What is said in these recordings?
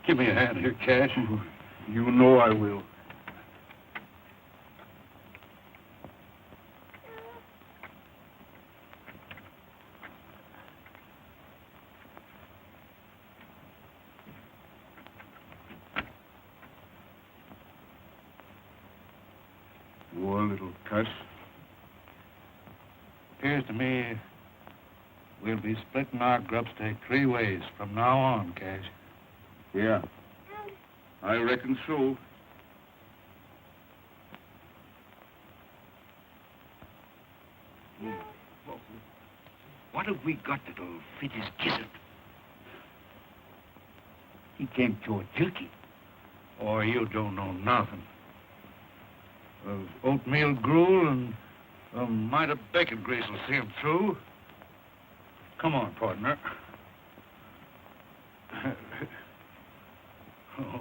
Give me a hand here, Cash. You know I will. Poor little cuss. Appears to me we'll be splitting our grub stake 3 ways from now on, Cash. Yeah, I reckon so. What have we got that'll fit his gizzard? He can't chew a turkey. Or you don't know nothing. Oatmeal gruel and a mite of bacon grease will see him through. Come on, partner. Oh.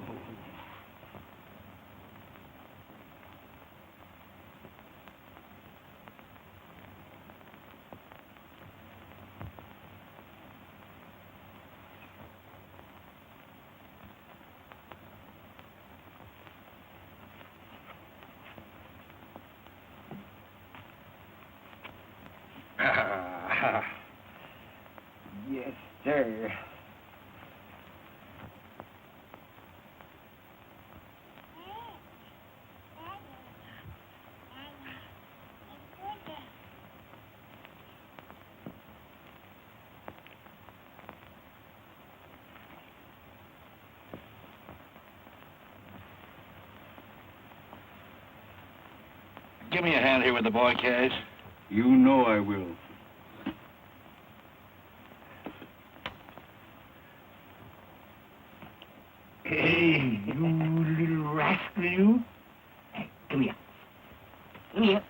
Yes, sir. Give me a hand here with the boy, Cash. You know I will. Hey, you little rascal, you. Hey, come here. Come here.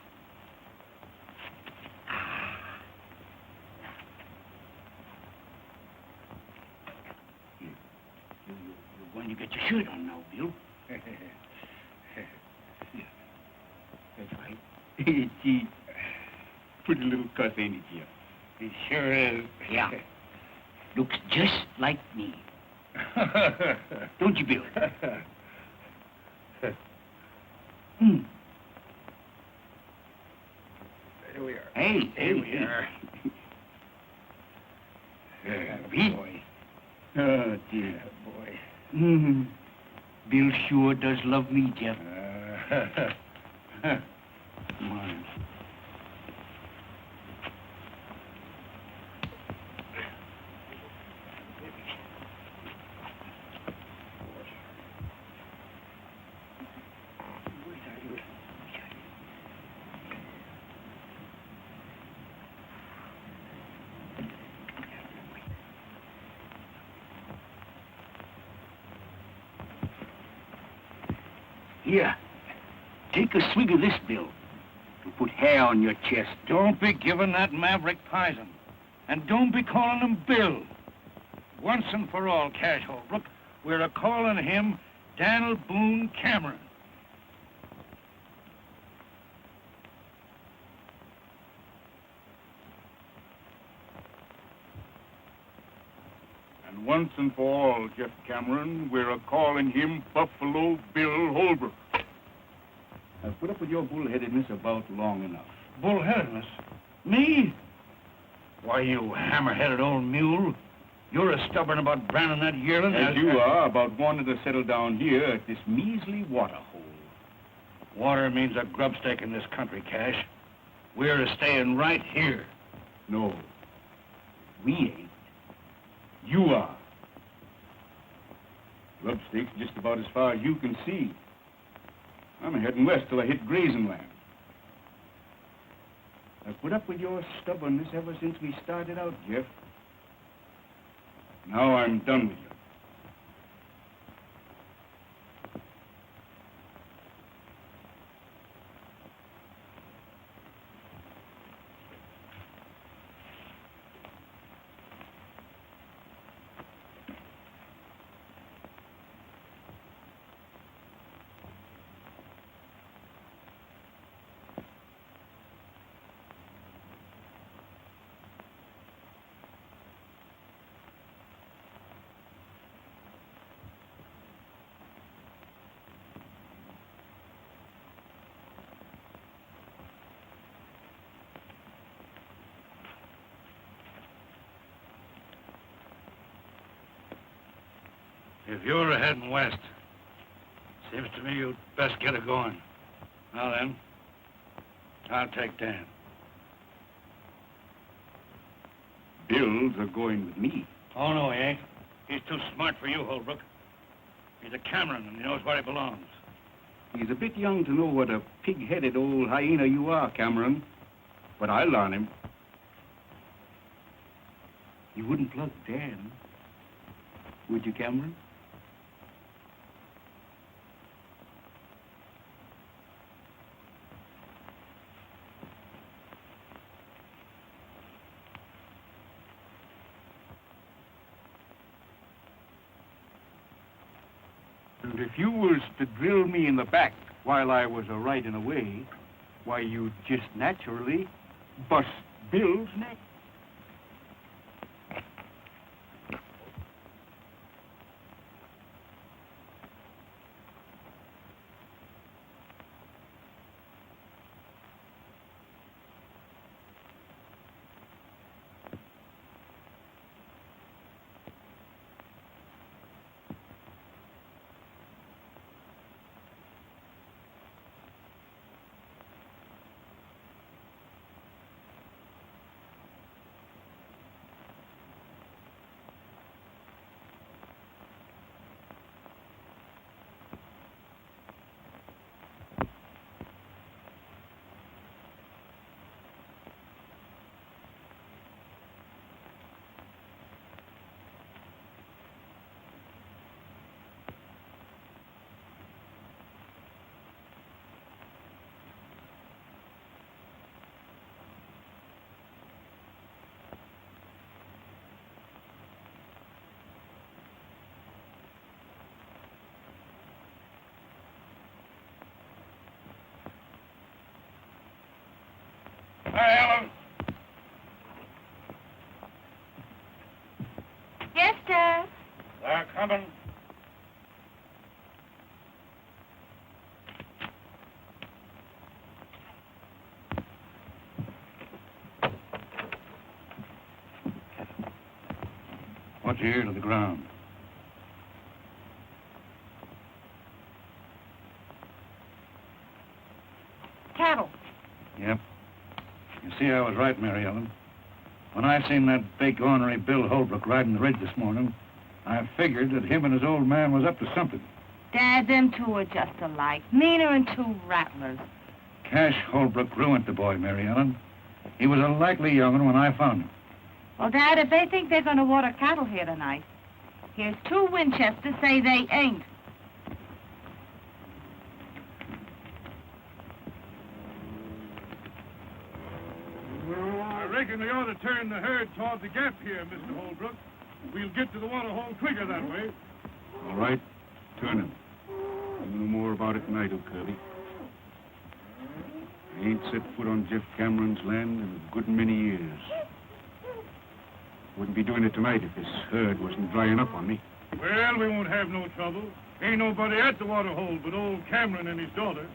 You're going to get your shirt on now, Bill. That's right. Gee, Pretty little cuss, ain't it, Jeff? it sure is. Yeah. Looks just like me. Don't you, Bill? Hmm. Here we are. Hey, Here we are. Pete. Boy. Oh, dear boy. Mm. Bill sure does love me, Jeff. Come on. Here, take a swig of this, Bill. To put hair on your chest. Don't be giving that maverick poison. And don't be calling him Bill. Once and for all, Cash Holbrook, we're a-calling him Daniel Boone Cameron. And once and for all, Jeff Cameron, we're a-calling him Buffalo Bill Holbrook. I've put up with your bullheadedness about long enough. Bullheadedness? Me? Why, you hammer-headed old mule. You're as stubborn about branding that yearling As you are about wanting to settle down here at this measly water hole. Water means a grub stake in this country, Cash. We're a-staying right here. No, we ain't. You are. Grub stake's just about as far as you can see. I'm heading west till I hit grazing land. I've put up with your stubbornness ever since we started out, Jeff. Now I'm done with you. If you're heading west, seems to me you'd best get it going. Now then, I'll take Dan. Bill's are going with me. Oh, no, he ain't. He's too smart for you, Holbrook. He's a Cameron, and he knows where he belongs. He's a bit young to know what a pig-headed old hyena you are, Cameron. But I'll learn him. You wouldn't plug Dan, would you, Cameron? And if you was to drill me in the back while I was a-riding away, why, you'd just naturally bust Bill's neck. Hi, Ellen. Yes, Dad. They're coming. Watch your ear to the ground. Cattle. Yep. You see, I was right, Mary Ellen. When I seen that big ornery Bill Holbrook riding the ridge this morning, I figured that him and his old man was up to something. Dad, them two are just alike. Meaner than two rattlers. Cash Holbrook ruined the boy, Mary Ellen. He was a likely young'un when I found him. Well, Dad, if they think they're going to water cattle here tonight, here's two Winchesters say they ain't. I reckon we ought to turn the herd toward the gap here, Mr. Holbrook. We'll get to the water hole quicker that way. All right. Turn him. I'll know more about it tonight, Kirby. I ain't set foot on Jeff Cameron's land in a good many years. Wouldn't be doing it tonight if this herd wasn't drying up on me. Well, we won't have no trouble. Ain't nobody at the water hole but old Cameron and his daughter.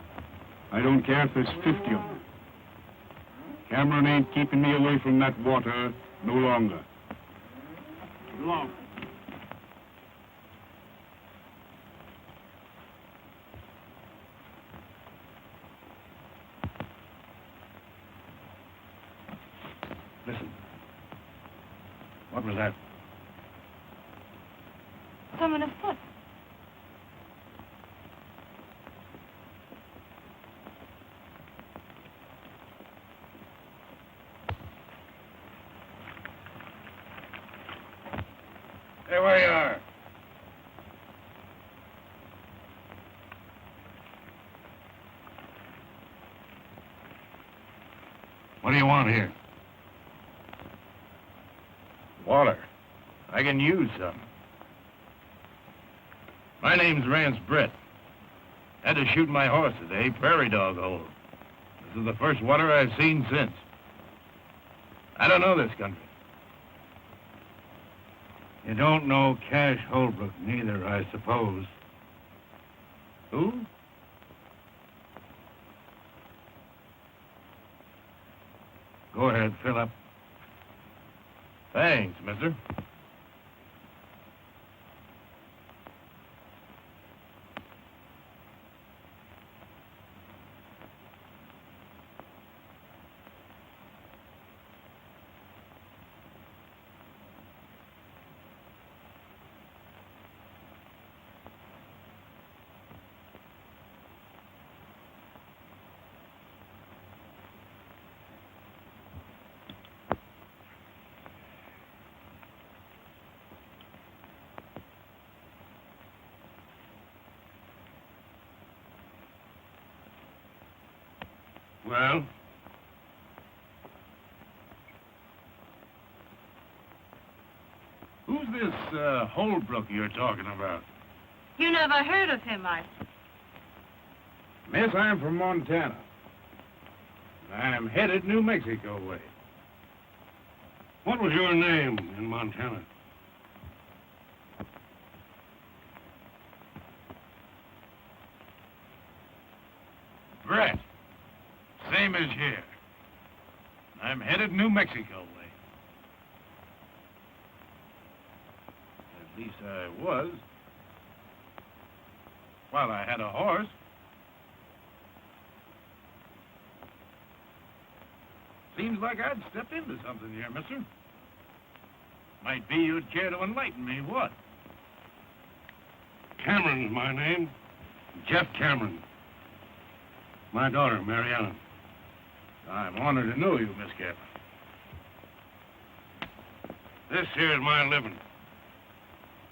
I don't care if there's 50 of them. Cameron ain't keeping me away from that water no longer. Long. Listen. What was that? Someone afoot. Hey, where you are? What do you want here? Water. I can use some. My name's Rance Brett. Had to shoot my horse today, prairie dog hole. This is the first water I've seen since. I don't know this country. You don't know Cash Holbrook neither, I suppose. Who? Go ahead, fill up. Thanks, mister. Well? Who's this Holbrook you're talking about? You never heard of him, I... Miss, I'm from Montana. I'm headed New Mexico way. What was your name in Montana? Brett. Same as here. I'm headed New Mexico way. At least I was. While I had a horse. Seems like I'd stepped into something here, mister. Might be you'd care to enlighten me, what? Cameron's my name. Jeff Cameron. My daughter, Mary Ellen. I'm honored to know you, Miss Captain. This here's my living.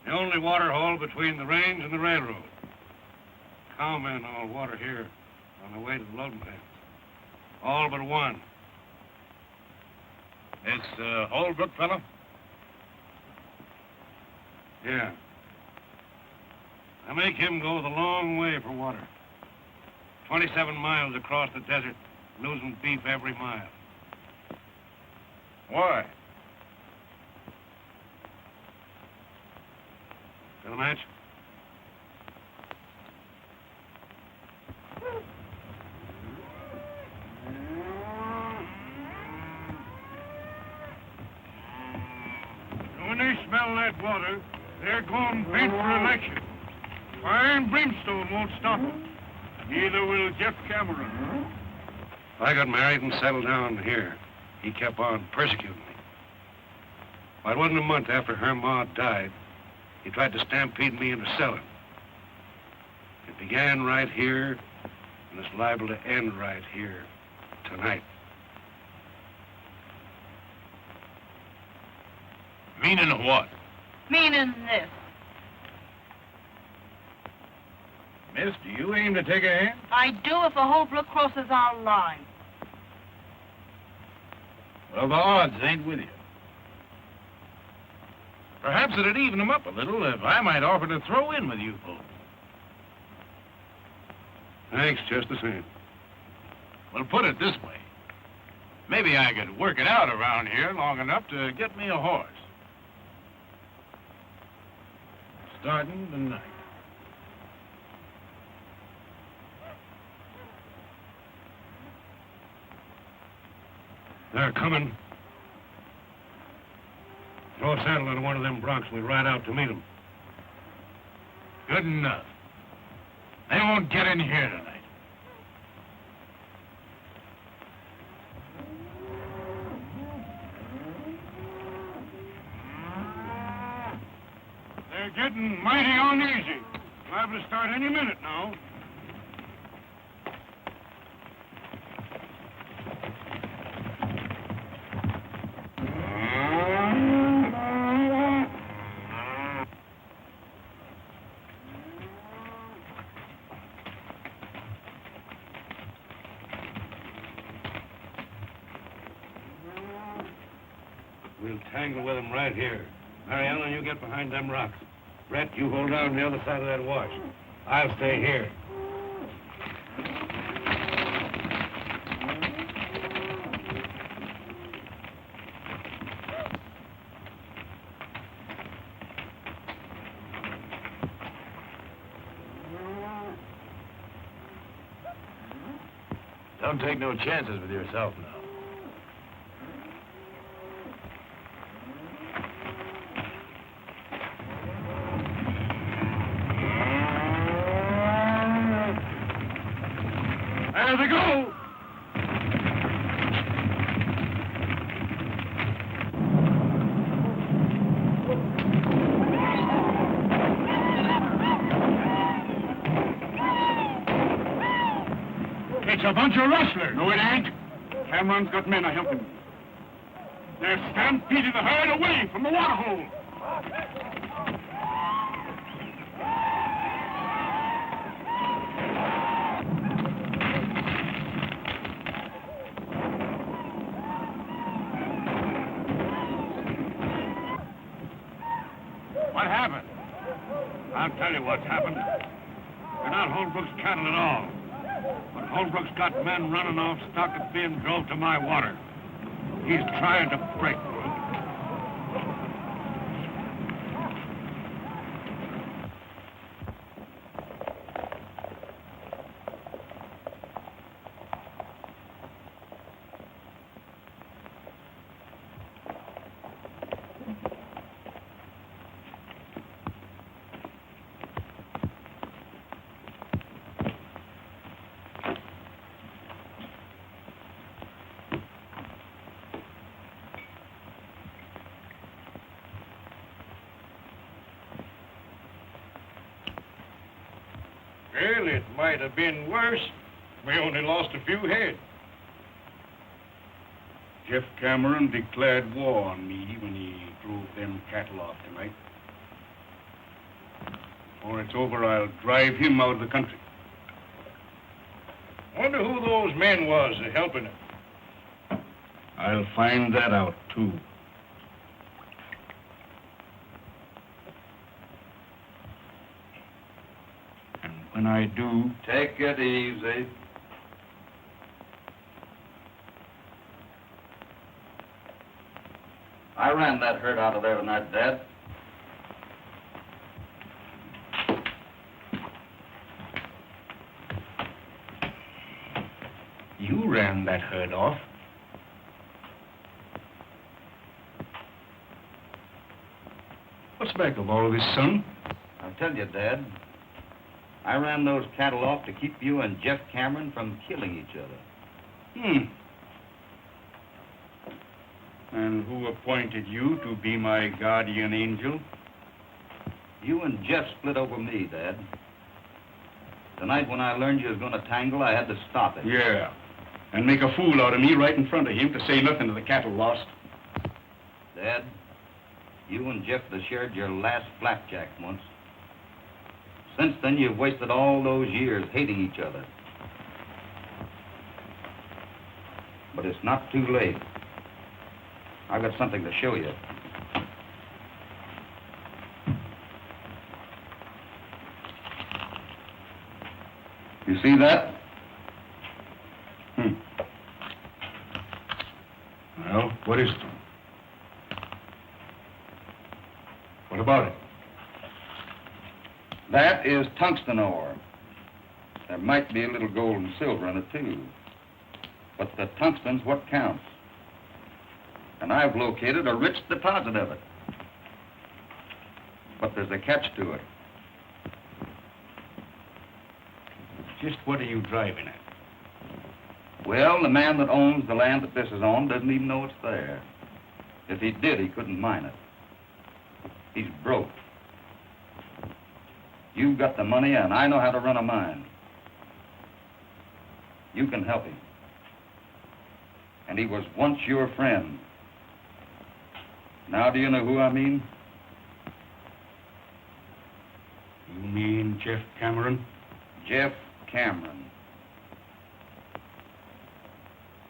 The only water hole between the range and the railroad. Cowmen all water here on the way to the loading pens. All but one. This Holbrook fellow? Yeah. I make him go the long way for water. 27 miles across the desert, losing beef every mile. Why? Got a match? When they smell that water, they're going bent for election. Fire and brimstone won't stop them. Neither will Jeff Cameron. I got married and settled down here. He kept on persecuting me. Well, it wasn't a month after her ma died. He tried to stampede me into selling. It began right here, and it's liable to end right here, tonight. Meaning what? Meaning this. Miss, do you aim to take a hand? I do if a Holbrook crosses our line. Well, the odds ain't with you. Perhaps it'd even them up a little if I might offer to throw in with you folks. Thanks, just the same. Well, put it this way. Maybe I could work it out around here long enough to get me a horse. Starting tonight. They're coming. Throw a saddle on one of them broncs and we ride out to meet them. Good enough. They won't get in here tonight. They're getting mighty uneasy. Liable to start any minute now. We'll tangle with them right here. Mary Ellen, you get behind them rocks. Brett, you hold down the other side of that wash. I'll stay here. Don't take no chances with yourself now. There they go! It's a bunch of rustlers. No, it ain't. Cameron's got men to help him. They're stampeding the herd away from the water hole. tell you what's happened. You're not Holbrook's cattle at all. But Holbrook's got men running off stock that's being drove to my water. He's trying to break me. Well, it might have been worse. We only lost a few head. Jeff Cameron declared war on me when he drove them cattle off tonight. Before it's over, I'll drive him out of the country. Wonder who those men was helping him. I'll find that out, too. And when I do... Take it easy. I ran that herd out of there tonight, Dad. You ran that herd off? What's back of all this, son? I'll tell you, Dad. I ran those cattle off to keep you and Jeff Cameron from killing each other. And who appointed you to be my guardian angel? You and Jeff split over me, Dad. Tonight when I learned you was going to tangle, I had to stop it. Yeah. And make a fool out of me right in front of him to say nothing of the cattle lost. Dad, you and Jeff shared your last flapjack once. Since then, you've wasted all those years hating each other. But it's not too late. I've got something to show you. You see that? Well, what is it? What about it? That is tungsten ore. There might be a little gold and silver in it, too. But the tungsten's what counts. And I've located a rich deposit of it. But there's a catch to it. Just what are you driving at? Well, the man that owns the land that this is on doesn't even know it's there. If he did, he couldn't mine it. He's broke. You've got the money, and I know how to run a mine. You can help him. And he was once your friend. Now do you know who I mean? You mean Jeff Cameron? Jeff Cameron.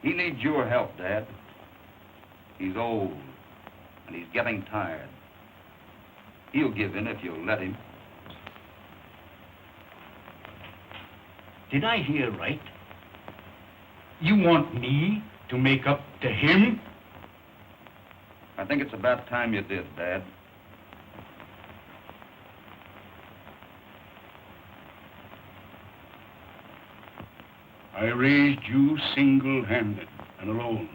He needs your help, Dad. He's old, and he's getting tired. He'll give in if you'll let him. Did I hear right? You want me to make up to him? I think it's about time you did, Dad. I raised you single-handed and alone.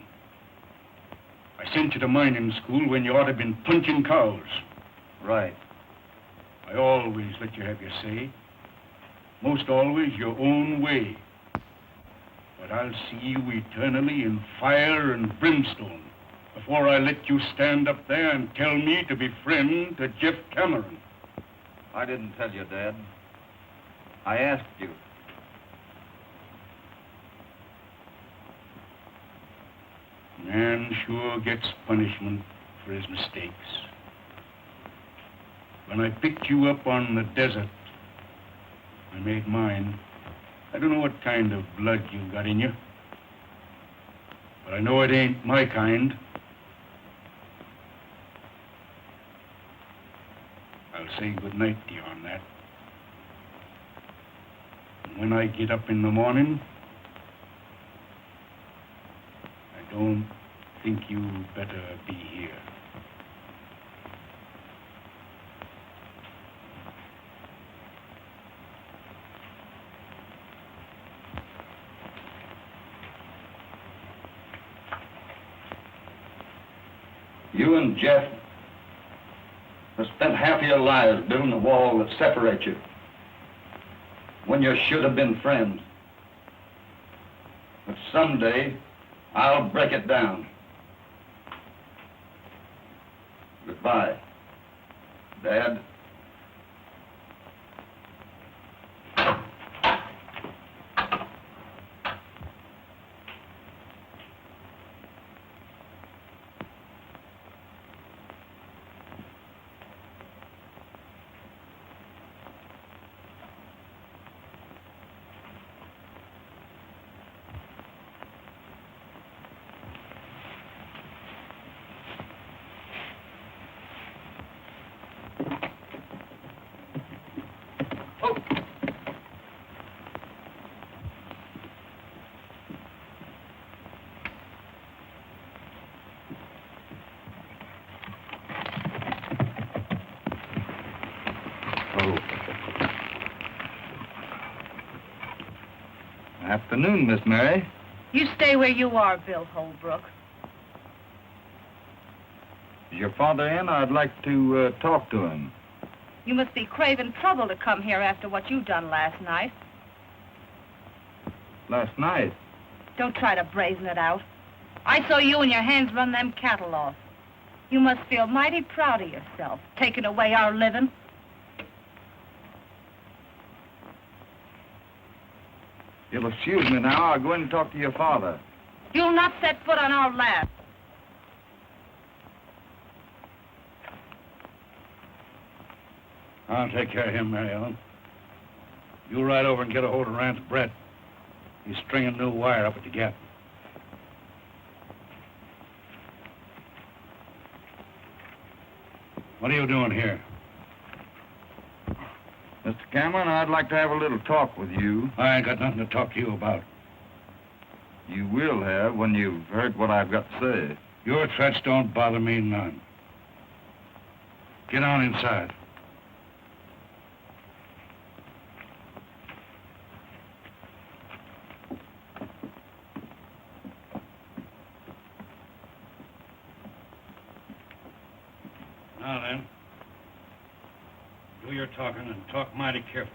I sent you to mining school when you ought to have been punching cows. Right. I always let you have your say. Most always your own way. But I'll see you eternally in fire and brimstone before I let you stand up there and tell me to be friend to Jeff Cameron. I didn't tell you, Dad. I asked you. Man sure gets punishment for his mistakes. When I picked you up on the desert, I made mine. I don't know what kind of blood you got in you, but I know it ain't my kind. I'll say goodnight to you on that. when I get up in the morning, I don't think you better be here. You and Jeff have spent half of your lives building a wall that separates you when you should have been friends. But someday, I'll break it down. Goodbye, Dad. Afternoon, Miss Mary. You stay where you are, Bill Holbrook. Is your father in? I'd like to talk to him. You must be craving trouble to come here after what you done last night. Last night? Don't try to brazen it out. I saw you and your hands run them cattle off. You must feel mighty proud of yourself, taking away our living. You'll excuse me now. I'll go in and talk to your father. You'll not set foot on our land. I'll take care of him, Mary Ellen. You ride over and get a hold of Rance Brett. He's stringing new wire up at the gap. What are you doing here? Mr. Cameron, I'd like to have a little talk with you. I ain't got nothing to talk to you about. You will have when you've heard what I've got to say. Your threats don't bother me none. Get on inside. Now then, do your talking and talk mighty careful.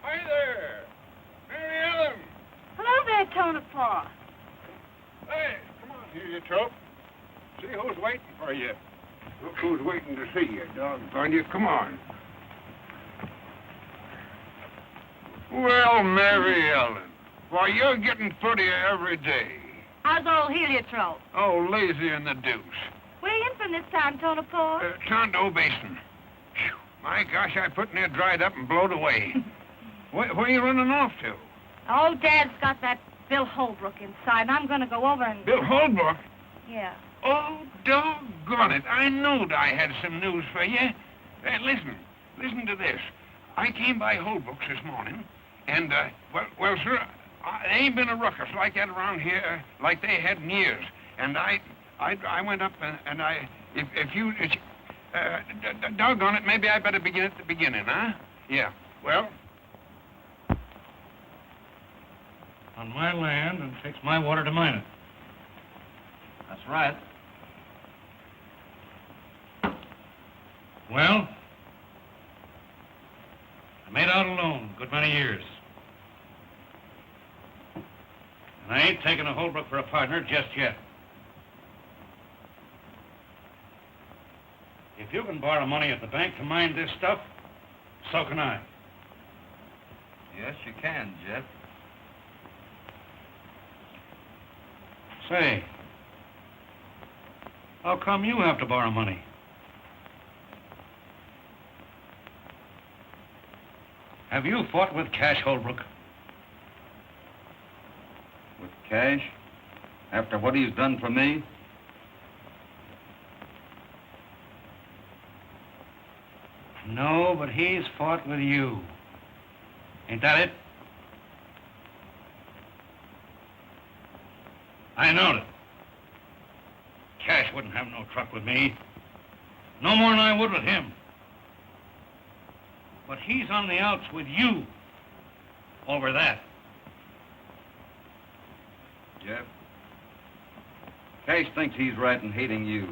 Hi there, Mary Ellen. Hello there, Tonopah. Hey, come on here, you trope. See who's waiting for you. Look who's waiting to see you, doggone you. Come on. Well, Mary Ellen, why, you're getting prettier every day. How's old heliotrope? Oh, lazy in the deuce. Where you in from this time, Tonopah? Tondo Basin. Phew, my gosh, I put near dried up and blowed away. Where you running off to? Old Dad's got that Bill Holbrook inside, and I'm going to go over and... Bill Holbrook? Yeah. Oh, doggone it. I knowed I had some news for you. Listen to this. I came by Holbrook's this morning, and, well, sir, there ain't been a ruckus like that around here like they had in years. And I went up and if you, doggone it, maybe I better begin at the beginning, huh? Yeah, well... On my land, and takes my water to mine it. That's right. Well, I made out alone a good many years. And I ain't taking a Holbrook for a partner just yet. If you can borrow money at the bank to mine this stuff, so can I. Yes, you can, Jeff. Say, how come you have to borrow money? Have you fought with Cash Holbrook? With Cash? After what he's done for me? No, but he's fought with you. Ain't that it? I knowed it. Cash wouldn't have no truck with me. No more than I would with him. But he's on the outs with you over that. Jeff, Cash thinks he's right in hating you.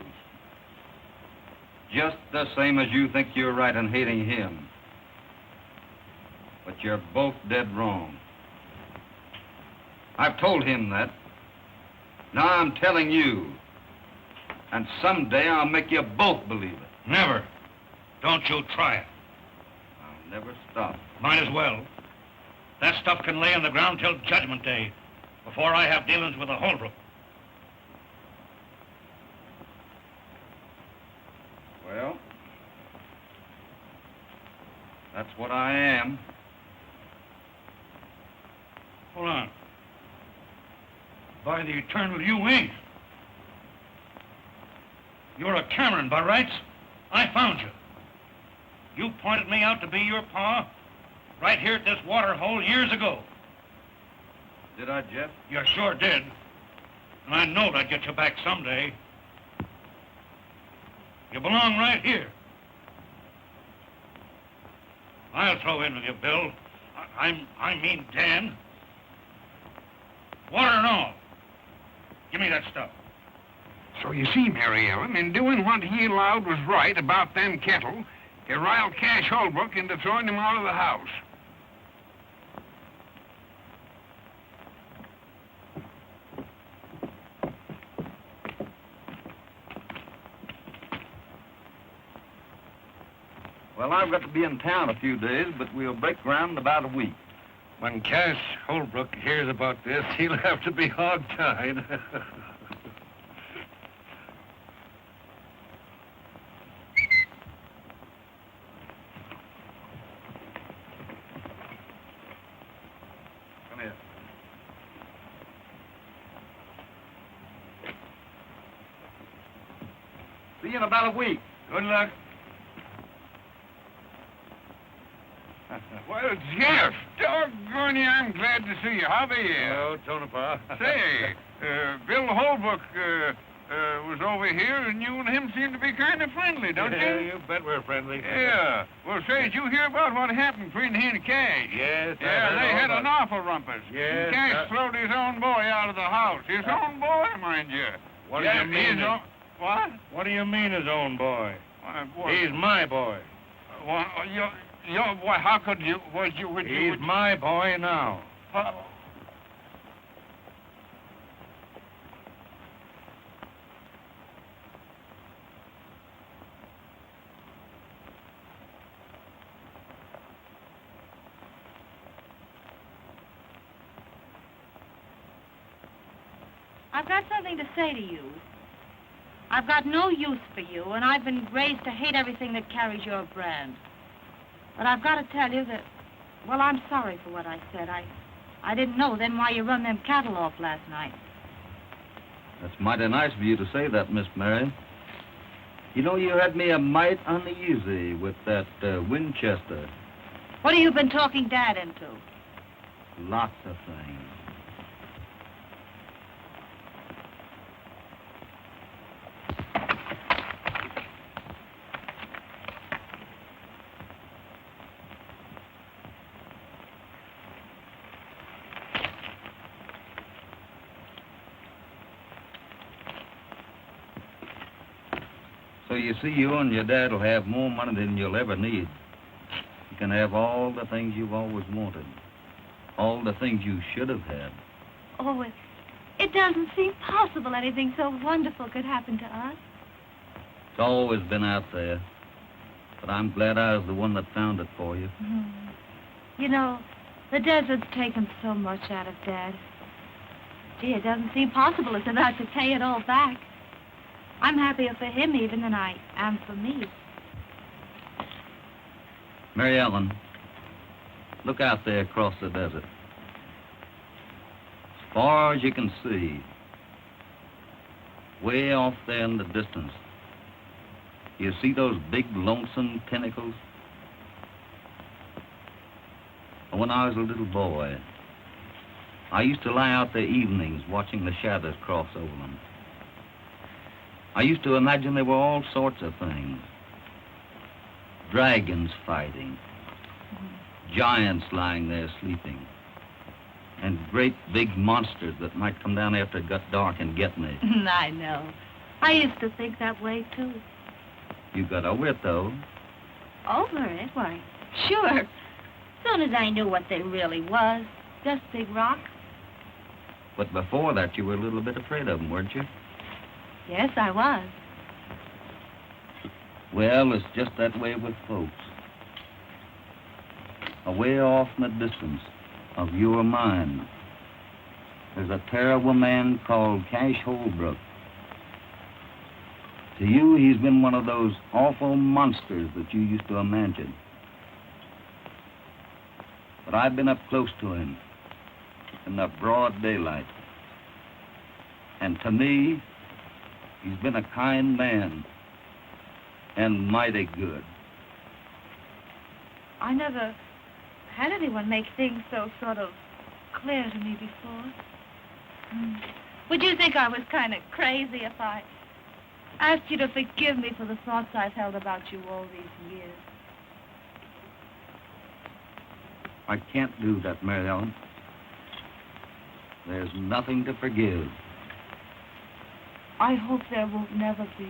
Just the same as you think you're right in hating him. But you're both dead wrong. I've told him that. Now I'm telling you. And someday I'll make you both believe it. Never. Don't you try it. I'll never stop. Might as well. That stuff can lay on the ground till Judgment Day, before I have dealings with the Holbrook. Well, that's what I am. Hold on. By the eternal, you ain't. You're a Cameron, by rights. I found you. You pointed me out to be your pa right here at this water hole years ago. Did I, Jeff? You sure did. And I knowed I'd get you back someday. You belong right here. I'll throw in with you, Bill. I mean Dan. Water and all. Give me that stuff. So you see, Mary Ellen, in doing what he allowed was right about them cattle, he riled Cash Holbrook into throwing him out of the house. Well, I've got to be in town a few days, but we'll break ground in about a week. When Cash Holbrook hears about this, he'll have to be hog-tied. Come here. See you in about a week. Good luck. Well, Jeff, doggone you, I'm glad to see you. How are you? Hello, Tonopah. Say, Bill Holbrook was over here, and you and him seem to be kind of friendly, don't Yeah, you? you bet we're friendly. Yeah. Well, say, did you hear about what happened between he and Cash? Yes, I Yeah, heard they all had about an it. awful rumpus. Yes, Cash throwed his own boy out of the house. His own boy, mind you. What do Yeah, you mean? his own- What? What do you mean his own boy? What? He's my boy. Well, boy, how could you? He's my boy now. I've got something to say to you. I've got no use for you, and I've been raised to hate everything that carries your brand. But I've got to tell you that, well, I'm sorry for what I said. I didn't know then why you run them cattle off last night. That's mighty nice of you to say that, Miss Mary. You know, you had me a mite uneasy with that Winchester. What have you been talking Dad into? Lots of things. So you see, you and your dad will have more money than you'll ever need. You can have all the things you've always wanted. All the things you should have had. Oh, it doesn't seem possible anything so wonderful could happen to us. It's always been out there. But I'm glad I was the one that found it for you. You know, the desert's taken so much out of Dad. Gee, it doesn't seem possible it's about to pay it all back. I'm happier for him even than I am for me. Mary Ellen, look out there across the desert. far as you can see, way off there in the distance, you see those big lonesome tentacles? When I was a little boy, I used to lie out there evenings watching the shadows cross over them. I used to imagine there were all sorts of things. Dragons fighting, giants lying there sleeping, and great big monsters that might come down after it got dark and get me. I know. I used to think that way, too. You got over it, though. Over it? Why, sure. Soon as I knew what they really was. Just big rocks. But before that, you were a little bit afraid of them, weren't you? Yes, I was. Well, it's just that way with folks. Away off in the distance of your mind, there's a terrible man called Cash Holbrook. To you, he's been one of those awful monsters that you used to imagine. But I've been up close to him in the broad daylight. And to me, he's been a kind man and mighty good. I never had anyone make things so sort of clear to me before. Would you think I was kind of crazy if I asked you to forgive me for the thoughts I've held about you all these years? I can't do that, Mary Ellen. There's nothing to forgive. I hope there won't never be.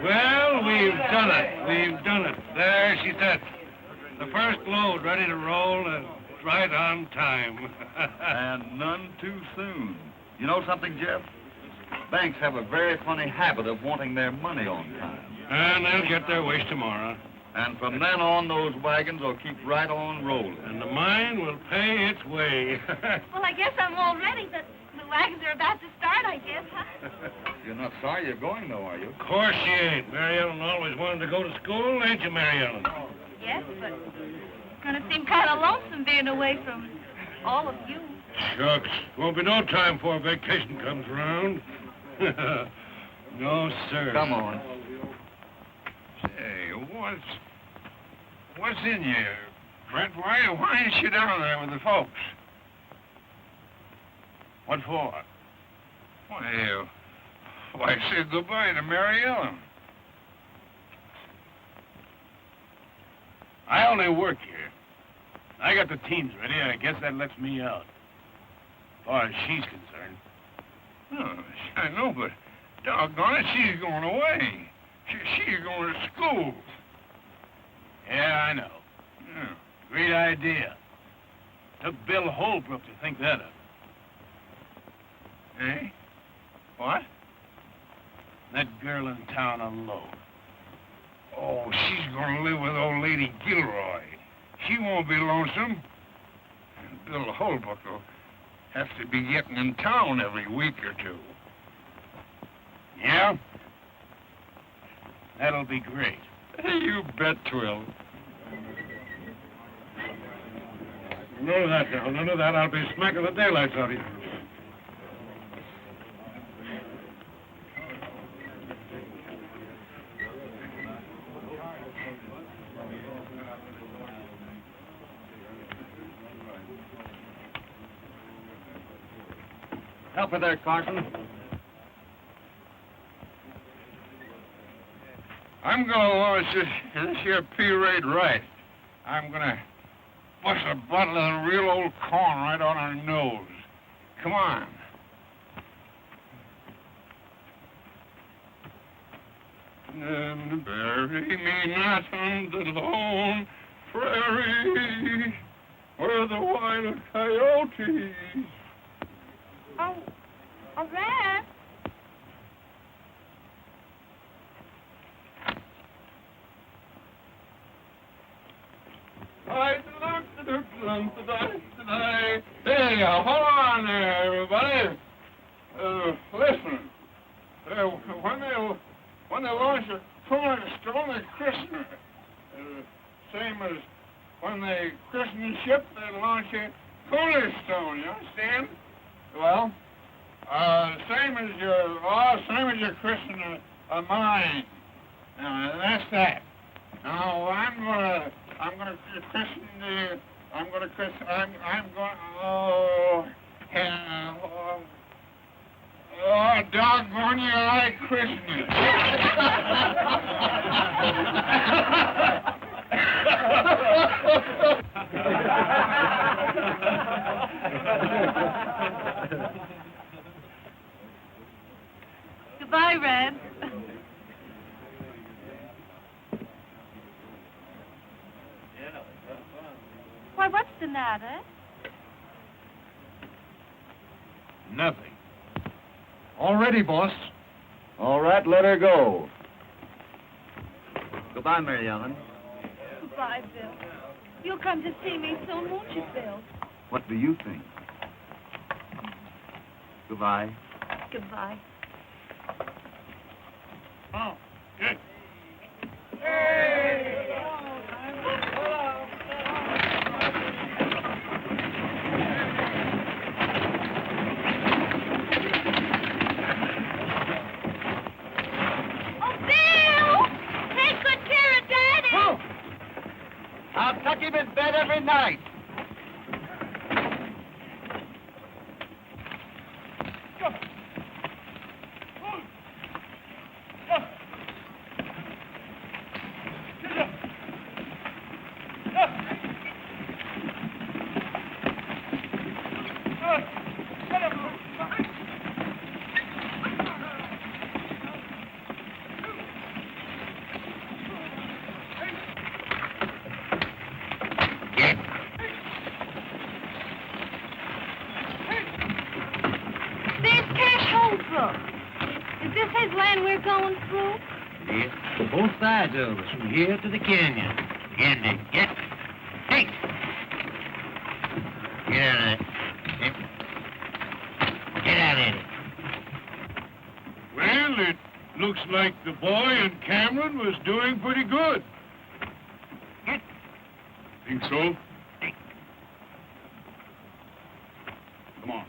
Well, we've done it. We've done it. There she sits. The first load ready to roll and right on time. And none too soon. You know something, Jeff? Banks have a very funny habit of wanting their money on time. And they'll get their wish tomorrow. And from then on, those wagons will keep right on rolling. And the mine will pay its way. Well, I guess I'm all ready. The wagons are about to start, I guess, huh? You're not sorry you're going, though, are you? Of course she ain't. Mary Ellen always wanted to go to school, ain't you, Mary Ellen? Yes, but it's going to seem kind of lonesome being away from all of you. Shucks. Won't be no time before vacation comes around. No, sir. Come on. Hey, what's in you, Brent? Why ain't you down there with the folks? What for? Why say goodbye to Mary Ellen? I only work here. I got the teams ready. I guess that lets me out. As far as she's concerned. Oh, I know, but doggone it, she's going away. She's going to school. Yeah, I know. Yeah. Great idea. Took Bill Holbrook to think that up. Eh? What? That girl in town alone. Oh, she's going to live with old Lady Gilroy. She won't be lonesome. And Bill Holbrook will have to be getting in town every week or two. Yeah? That'll be great. You bet, Twill. None of that, now. None of that. I'll be smacking the daylights out of you. Help her there, Carson. I'm gonna launch this here P-Raid right. I'm gonna bust a bottle of the real old corn right on her nose. Come on. And bury me not on the lone prairie where the wild coyotes. Oh, Red. Hey, hold on there, everybody. Listen. When they launch a cornerstone, they christen it. Same as when they christen a ship, they launch a cornerstone. You understand? Well, same as you christen a mine. That's that. Now I'm gonna christen the. Oh, doggone you, I christen it. Goodbye, Red. Why, what's the matter? Nothing. All ready, boss. All right, let her go. Goodbye, Mary Ellen. Goodbye, Bill. You'll come to see me soon, won't you, Bill? What do you think? Goodbye. Goodbye. Oh, good. I'll tuck him in bed every night. Is this his land we're going through? Yes, both sides of us, from here to the canyon. Andy, get. Hey! Get out of it. Get out of it. Well, it looks like the boy and Cameron was doing pretty good. Think so? Come on.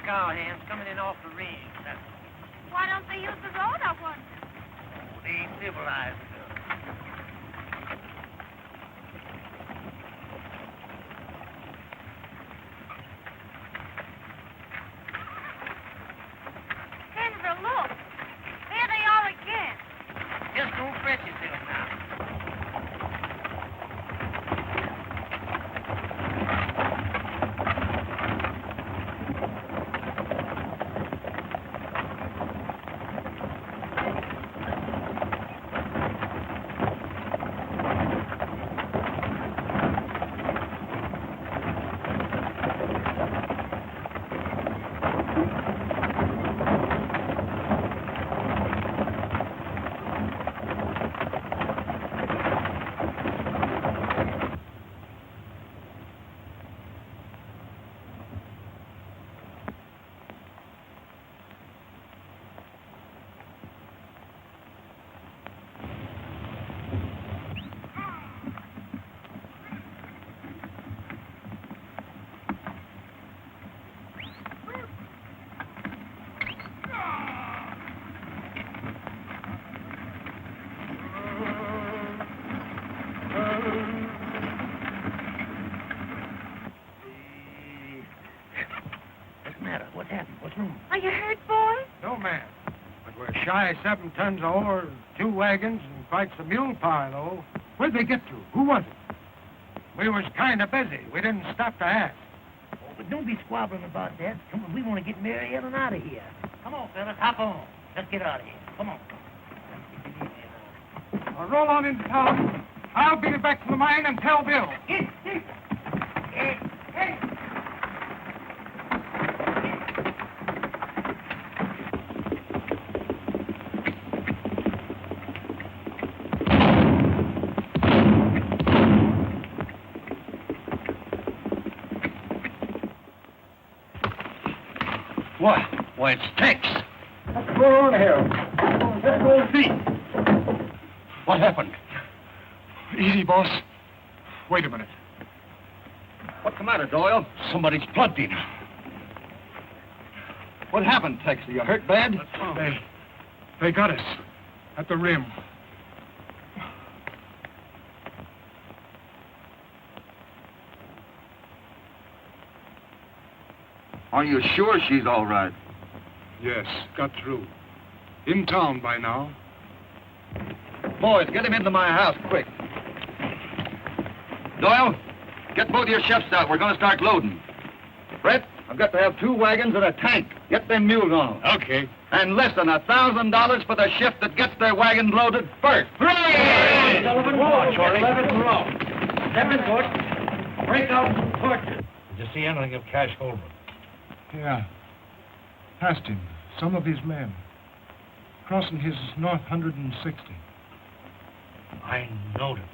Cowhands coming in off the ridge. Why don't they use the road, I wonder? They ain't civilized. We're shy of 7 tons of ore, 2 wagons, and quite some mule power, though. Where'd they get to? Who was it? We was kind of busy. We didn't stop to ask. Oh, but don't be squabbling about that. Come on, we want to get Mary Ellen out of here. Come on, fellas, hop on. Let's get out of here. Come on. Well, roll on into town. I'll beat it back to the mine and tell Bill. Hey. Why, it's Tex. What's going on here? Let's go and see. What happened? Easy, boss. Wait a minute. What's the matter, Doyle? Somebody's plugged in. What happened, Tex? Are you hurt bad? They got us at the rim. Are you sure she's all right? Yes, got through. In town by now. Boys, get him into my house, quick. Doyle, get both your chefs out. We're going to start loading. Brett, I've got to have 2 wagons and a tank. Get them mules on. Okay. And less than $1,000 for the shift that gets their wagons loaded first. Hey! Sullivan, watch, or 11 row. Step in, Bush. Break out some torches. Did you see anything of Cash Holbrook? Yeah. Past him. Some of his men. Crossing his north 160. I knowed it.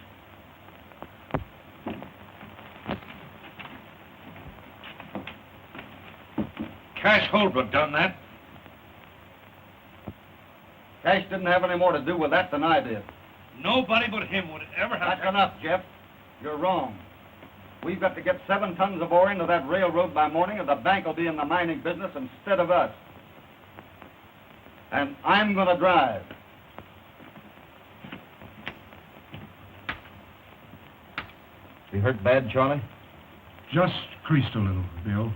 Cash Holbrook done that? Cash didn't have any more to do with that than I did. Nobody but him would ever have... That's enough, Jeff. You're wrong. We've got to get 7 tons of ore into that railroad by morning, or the bank will be in the mining business instead of us. And I'm going to drive. You hurt bad, Charlie? Just creased a little, Bill.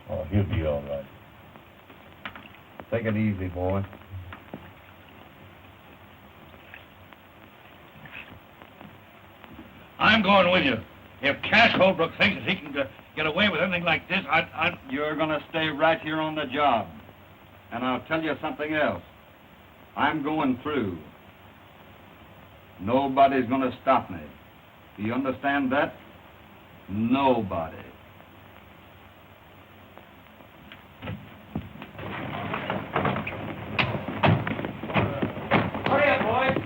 Oh, he'll be all right. Take it easy, boy. I'm going with you. If Cash Holbrook thinks that he can get away with anything like this, You're going to stay right here on the job. And I'll tell you something else. I'm going through. Nobody's going to stop me. Do you understand that? Nobody. Hurry up, boys.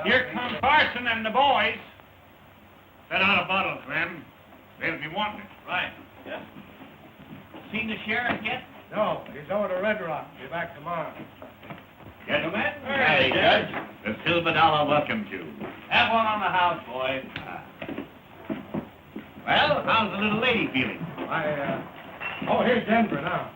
Here come Parson and the boys. Set out a bottle, Clem. They'll be wanting it. Right. Yeah. Seen the sheriff yet? No, he's over to Red Rock. Be back tomorrow. Gentlemen. Howdy, Judge. The silver dollar welcomes you. Have one on the house, boys. Well, how's the little lady feeling? Oh, here's Denver now.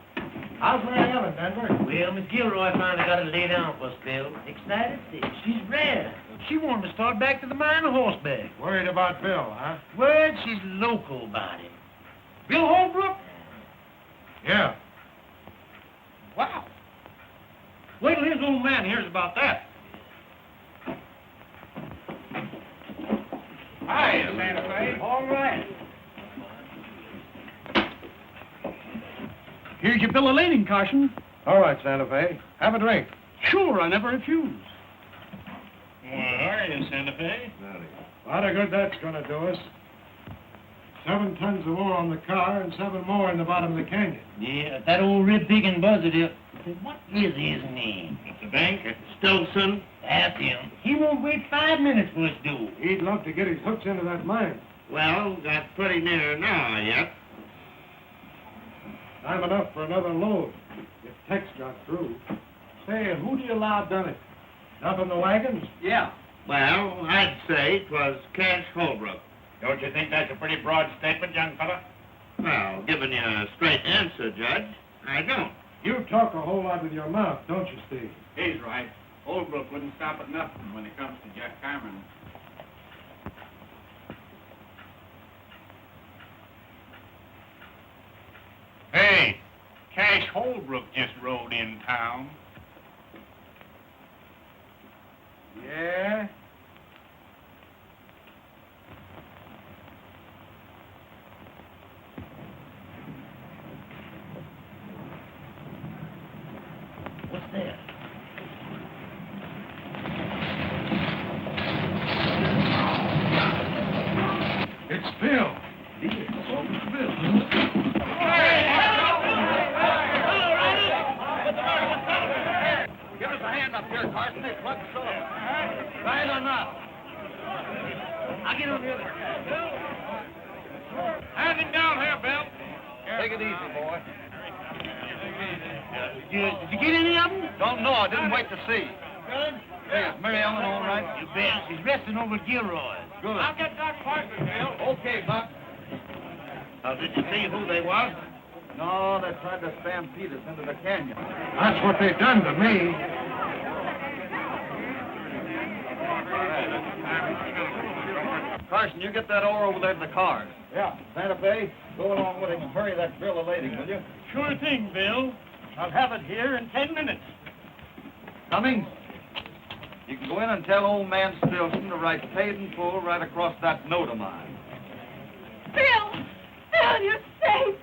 How's Mary Ellen, Denver? Well, Miss Gilroy finally got to lay down for a spell. Excited? She's red. She wanted to start back to the mine on horseback. Worried about Bill, huh? Word, she's local about him. Bill Holbrook? Yeah. Wow. Wait till his old man hears about that. Hi, Santa Fe. All right. Here's your bill of lading, Carson. All right, Santa Fe. Have a drink. Sure, I never refuse. Where are you, Santa Fe? lot of good that's going to do us. 7 tons of ore on the car and 7 more in the bottom of the canyon. Yeah, that old rib digging buzzard here. What is his name? The bank? Stilson? That's him. He won't wait 5 minutes for us to do. He'd love to get his hooks into that mine. Well, that's pretty near now yet. Time enough for another load, if Tex got through. Say, who do you allow done it? Up in the wagons? Yeah. Well, I'd say 'twas Cash Holbrook. Don't you think that's a pretty broad statement, young fella? Well, giving you a straight answer, Judge, I don't. You talk a whole lot with your mouth, don't you, Steve? He's right. Holbrook wouldn't stop at nothing when it comes to Jack Cameron. Hey, Cash Holbrook just rode in town. Yeah? What's that? It's Bill. Give us a hand up here, Carson. They plugged us off. Right or not? I'll get over here. Hand him down here, Bill. Take it easy, boy. Did you get any of them? Don't know. I didn't wait to see. Hey, is Mary Ellen all right? You bet. She's resting over at Gilroy's. Good. I'll get Doc Parker, Bill. Okay, Buck. Did you see who they was? No, they tried to stampede us into the canyon. That's what they done to me. Carson, you get that ore over there to the cars. Yeah. Santa Fe, go along with him and hurry that bill of lading, will you? Sure thing, Bill. I'll have it here in 10 minutes. Cummings, you can go in and tell old man Stilson to write paid in full right across that note of mine. Bill! Bill, you're safe!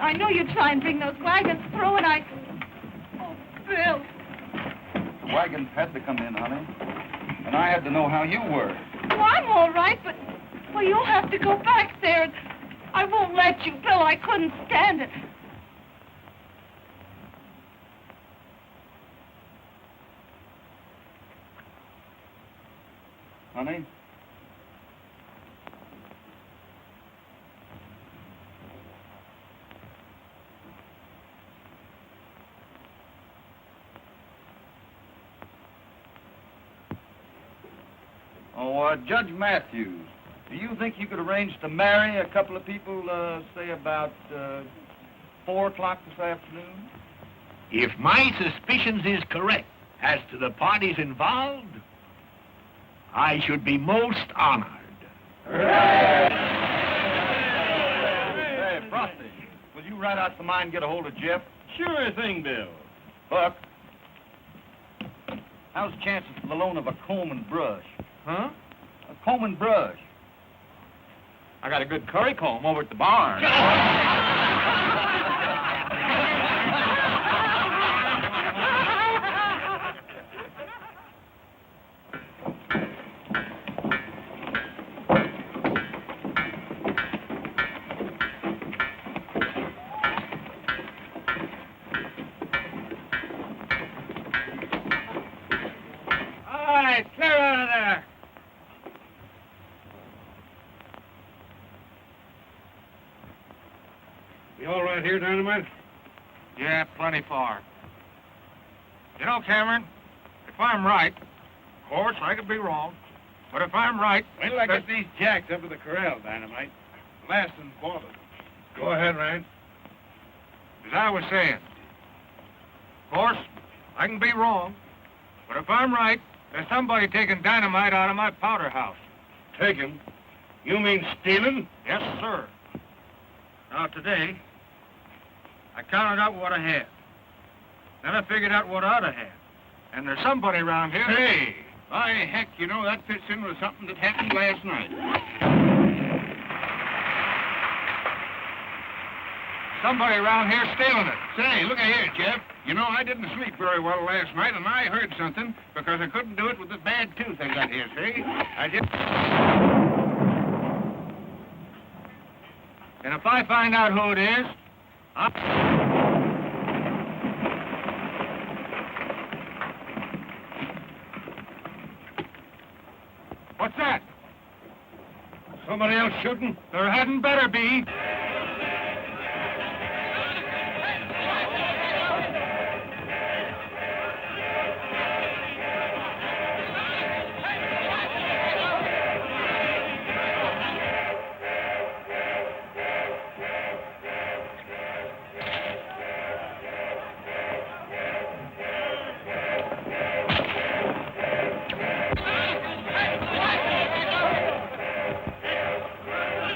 I know you'd try and bring those wagons through, and I... Oh, Bill. The wagons had to come in, honey. And I had to know how you were. Well, I'm all right, but... Well, you'll have to go back there, and I won't let you, Bill. I couldn't stand it. Honey? Oh, Judge Matthews, do you think you could arrange to marry a couple of people, say about 4 o'clock this afternoon? If my suspicions is correct as to the parties involved, I should be most honored. Hey, Frosty, will you ride out to mine and get a hold of Jeff? Sure thing, Bill. Buck, how's the chances for the loan of a comb and brush? Huh? A comb and brush. I got a good curry comb over at the barn. All right, clear out of there. You all right here, Dynamite? Yeah, plenty far. You know, Cameron, if I'm right, of course, I could be wrong, but if I'm right... Wait till I get these jacks up at the corral, Dynamite. Last and bothered. Go ahead, Ryan. As I was saying, of course, I can be wrong, but if I'm right, there's somebody taking dynamite out of my powder house. Taken? You mean stealing? Yes, sir. Now, today, I counted out what I had. Then I figured out what I ought to have. And there's somebody around here... Hey, by heck, you know, that fits in with something that happened last night. Somebody around here stealing it. Say, look here, Jeff. You know, I didn't sleep very well last night, and I heard something because I couldn't do it with this bad tooth I got here, see? I just... And if I find out who it is, What's that? Somebody else shooting? There hadn't better be.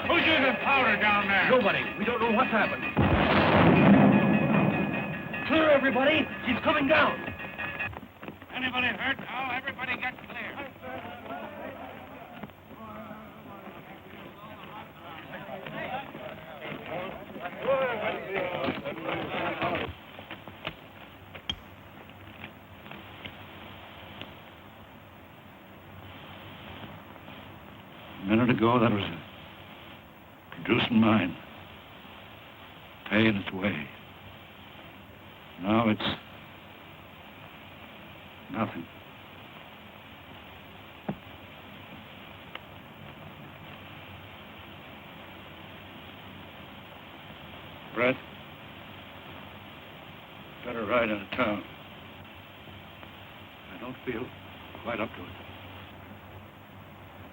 Who's using powder down there? Nobody. We don't know what's happened. Clear, everybody. She's coming down. Anybody hurt? No, everybody get clear. A minute ago, that was a producing mine, paying its way. Now it's nothing. Brett, better ride into town. I don't feel quite up to it.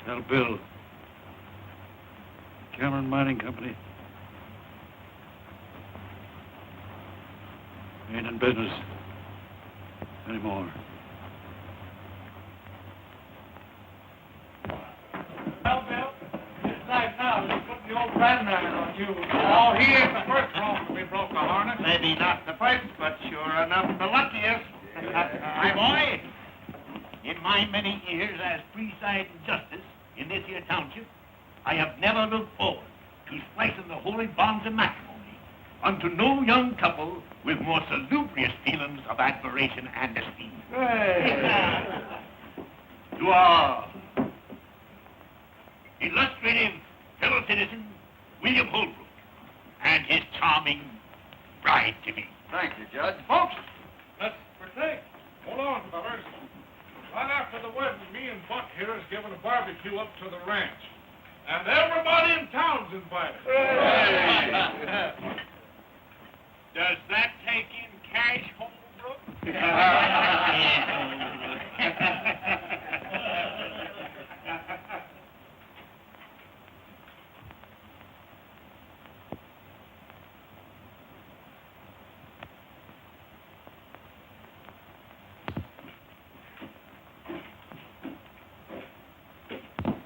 Tell Bill, Cameron Mining Company ain't in business anymore. Well, Bill, it's like now they're putting the old brandman on you. Oh, he ain't the first bronc we broke a harness. Maybe not the first, but sure enough the luckiest. My boy, in my many years as presiding justice in this here township, I have never looked forward to splicing the holy bonds of matrimony unto no young couple with more salubrious feelings of admiration and esteem. To our illustrative fellow citizen, William Holbrook, and his charming bride-to-be. Thank you, Judge. Folks, let's partake. Hold on, fellas. Right after the wedding, me and Buck here is giving a barbecue up to the ranch. And everybody in town's invited. Does that take in cash, Holbrook?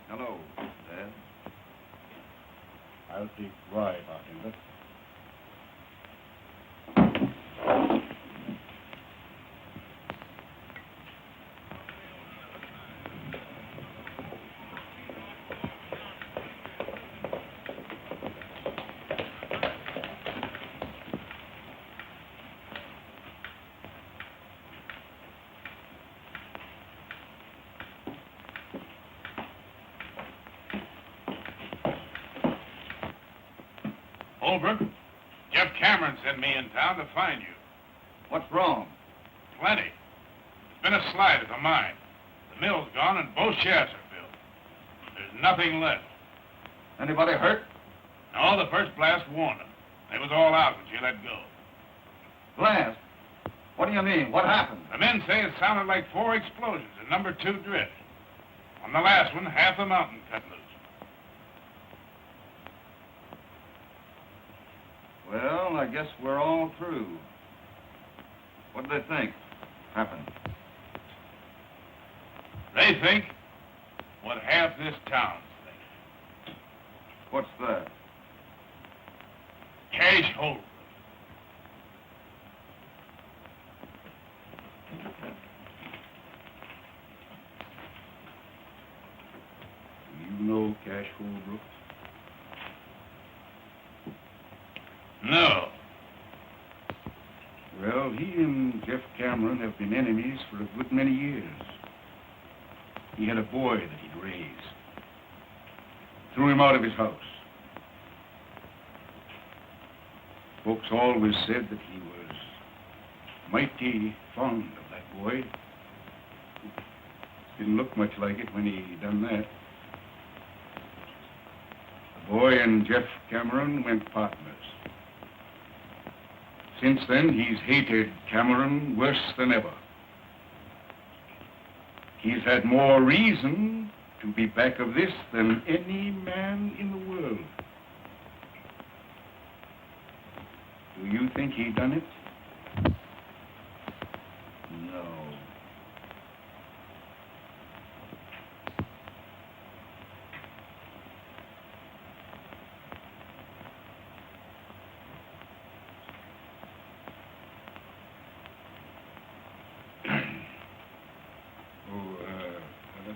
Hello, Dad. I'll take rye, bartender. Holbrook, Jeff Cameron sent me in town to find you. What's wrong? Plenty. There's been a slide at the mine. The mill's gone and both shafts are filled. There's nothing left. Anybody hurt? No, the first blast warned them. They was all out when she let go. Blast? What do you mean? What happened? The men say it sounded like 4 explosions at number 2 drift. On the last one, half the mountain cut loose. Well, I guess we're all through. What do they think happened? They think what half this town's thinking. What's that? Cash Holbrook. You know Cash Holbrook? No. Well, he and have been enemies for a good many years. He had a boy that he'd raised. Threw him out of his house. Folks always said that he was mighty fond of that boy. Didn't look much like it when he done that. The boy and Jeff Cameron went partners. Since then, he's hated Cameron worse than ever. He's had more reason to be back of this than any man in the world. Do you think he done it? No.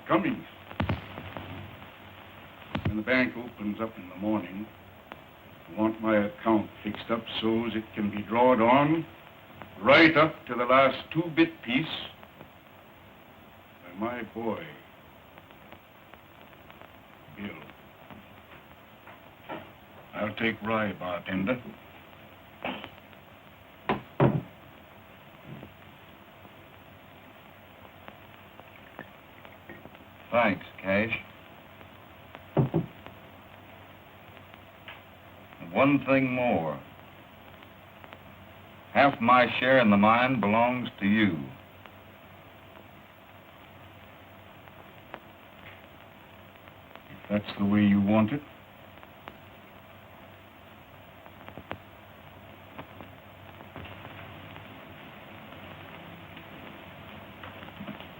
Cummings. When the bank opens up in the morning, I want my account fixed up so as it can be drawed on right up to the last 2-bit piece by my boy, Bill. I'll take rye, bartender. Thanks, Cash. One thing more. Half my share in the mine belongs to you. If that's the way you want it.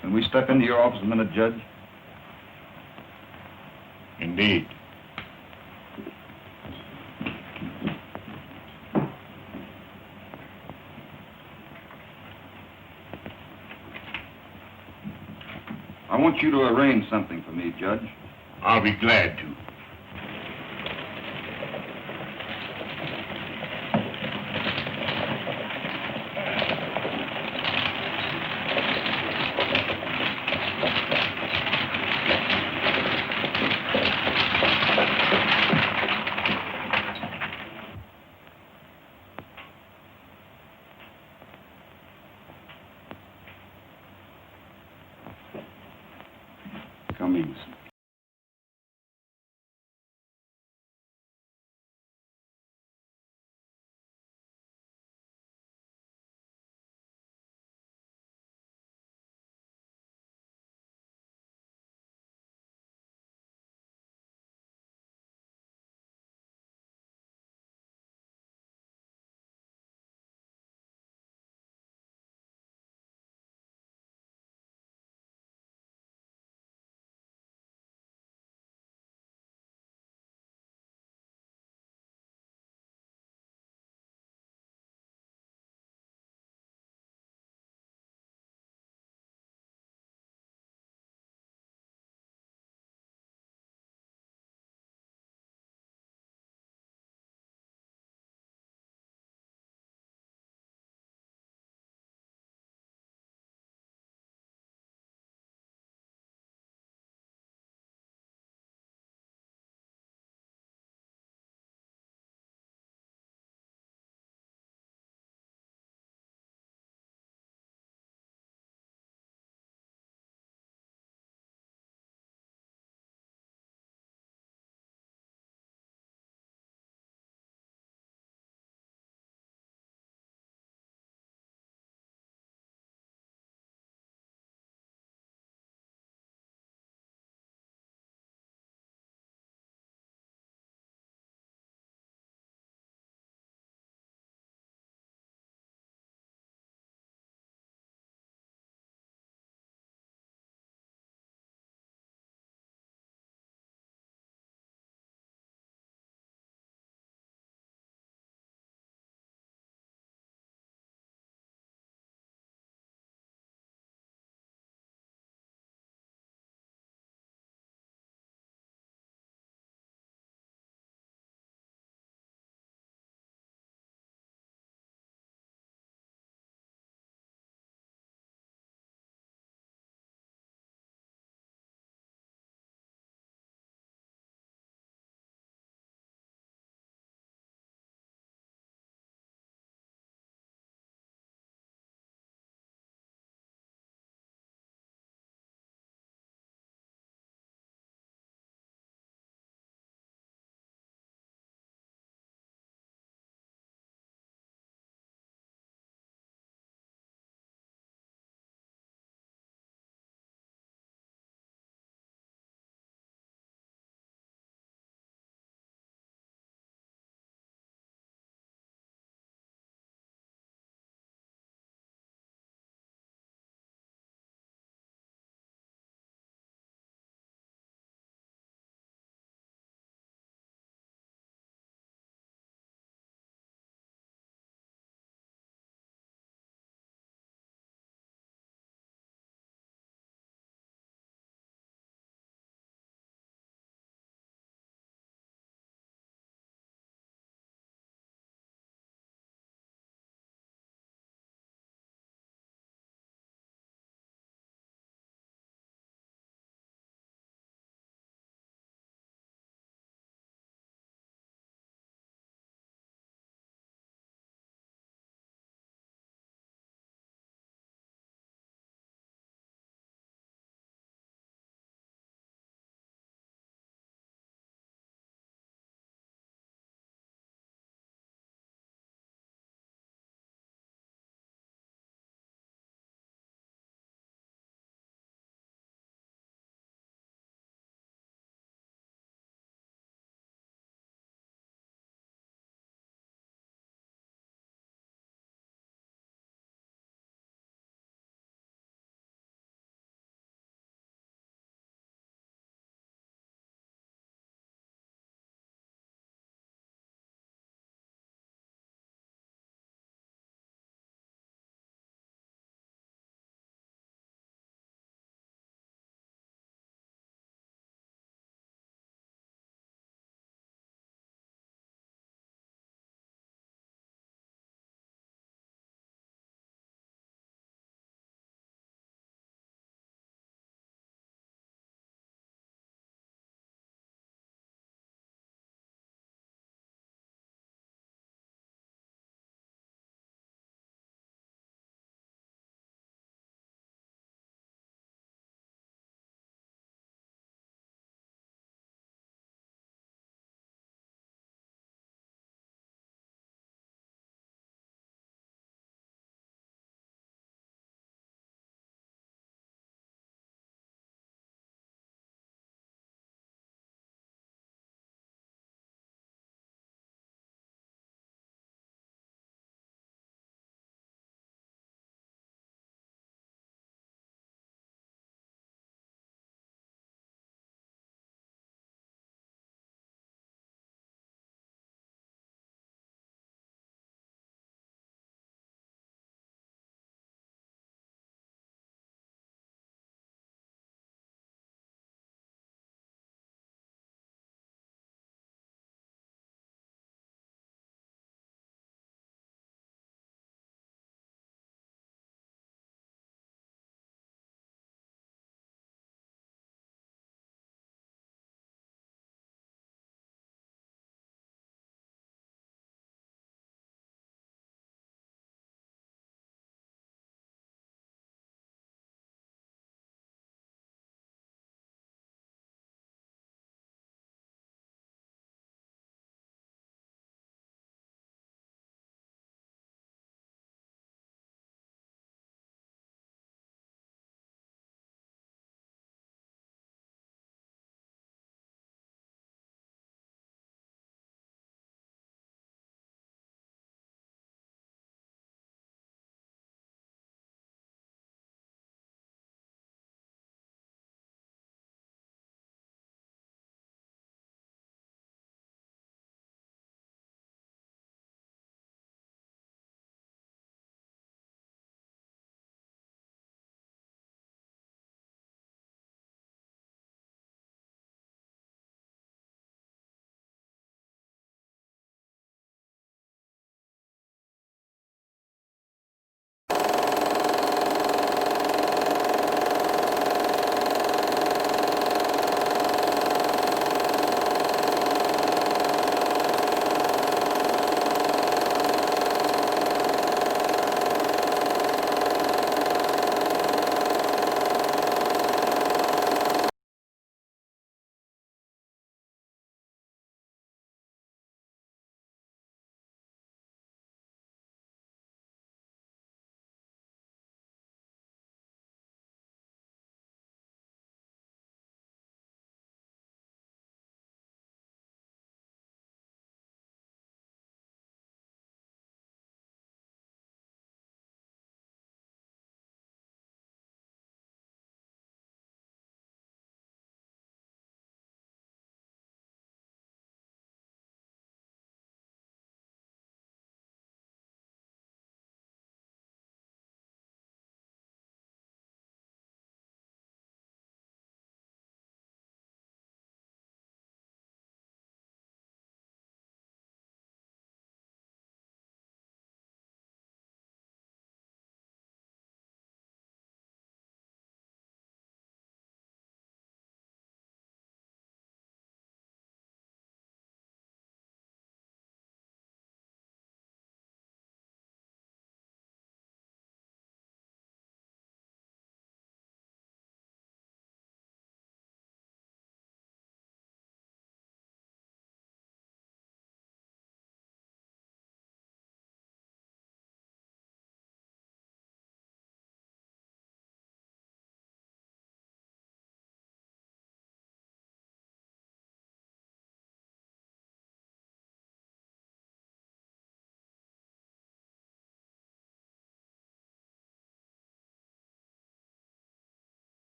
Can we step into your office a minute, Judge? Indeed. I want you to arrange something for me, Judge. I'll be glad to.